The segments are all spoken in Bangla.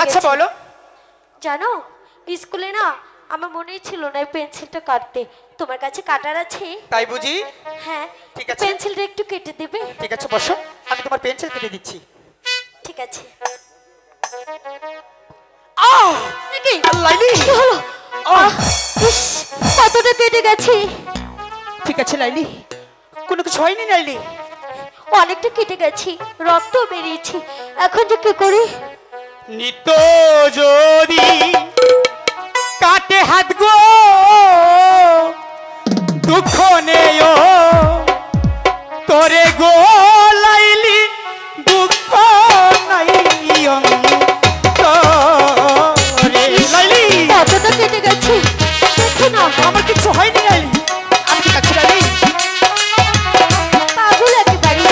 আচ্ছা বলো। জানো স্কুলে না আমার মনেই ছিল না পেন্সিলটা কাটতে, তোমার কাছে কাটার আছে? তাই বুঝি? হ্যাঁ ঠিক আছে, পেন্সিলটা একটু কেটে দেবে? ঠিক আছে বসো, আমি তোমার পেন্সিল কেটে দিচ্ছি। ঠিক আছে। কি লাইলি? কি হলো? ইস, কতটা কেটে গেছে। ঠিক আছে লাইলি, কোনো কিছু হয়নি লাইলি? অনেকটা কেটে গেছে, রক্ত বেরিয়েছে, এখন যে কি করি? নিত্য যদি কাটে হাত গো দুঃখ নেও তোরে গো লাইলি, দুঃখ নাই অন্তরে। লাইলি কতটা কেটে গেছে দেখো না। আমার কিছু হয়নি লাইলি, আমি ঠিক আছি লাইলি। পাগল একেবারে,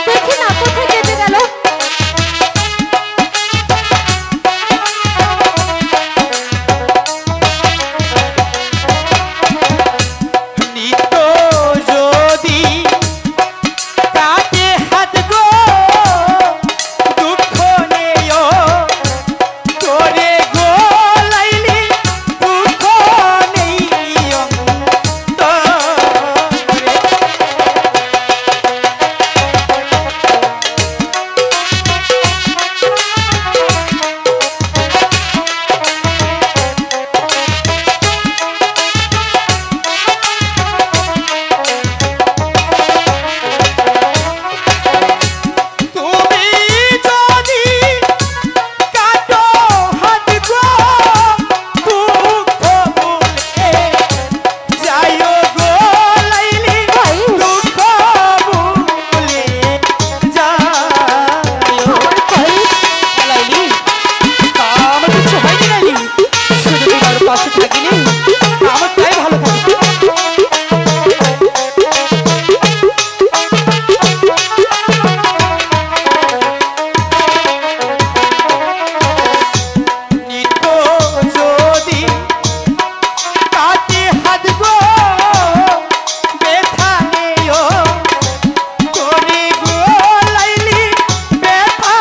দেখি না কোথায় কেটে গেল। নিত্য যদি কাটে হাত গো দুঃখ নেও তোরে গো লাইলি, দুঃখ নেই অন্তরে। তুমি যদি কাটো হাত গো দুঃখ ভুলে যাইও গো লাইলি, দুঃখ ভুলে যাইও। লাইলি আমার কিছু হয়নি লাইলি, শুধু তোমার পাশে থাকিনি আমার তাই ভালো থাকে। নিত্য যদি কাটে হাত গো ব্যথা নেও তোরে গো লাইলি, ব্যথা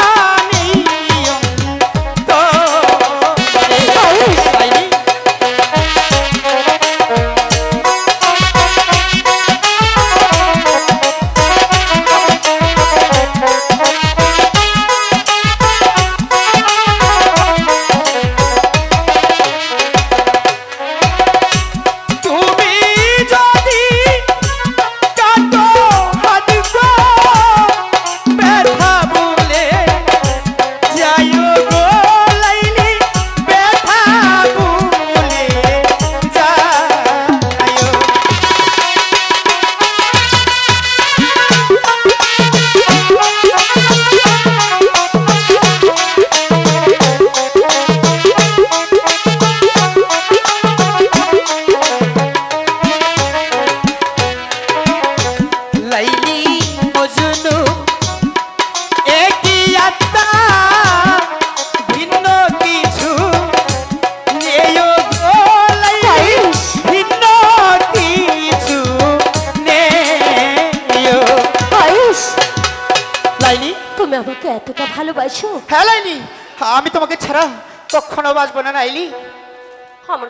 নেই অন্তরে। লাইলি তুমি যদি কাটো হাত গো ব্যথা ভুলে যাইও গো লাইলি, ব্যথা ভুলে যাইও। লাইলি মজনু একই আত্মা, ভিন্ন কিছু নেও গো লাইলি, ভিন্ন কিছু নেও। আয়ুষ, লাইলি তুমি আমাকে এতটা ভালোবাসো? হ্যাঁ লাইলি, আমি তোমাকে ছাড়া কখনো বাঁচবো না লাইলি। আমার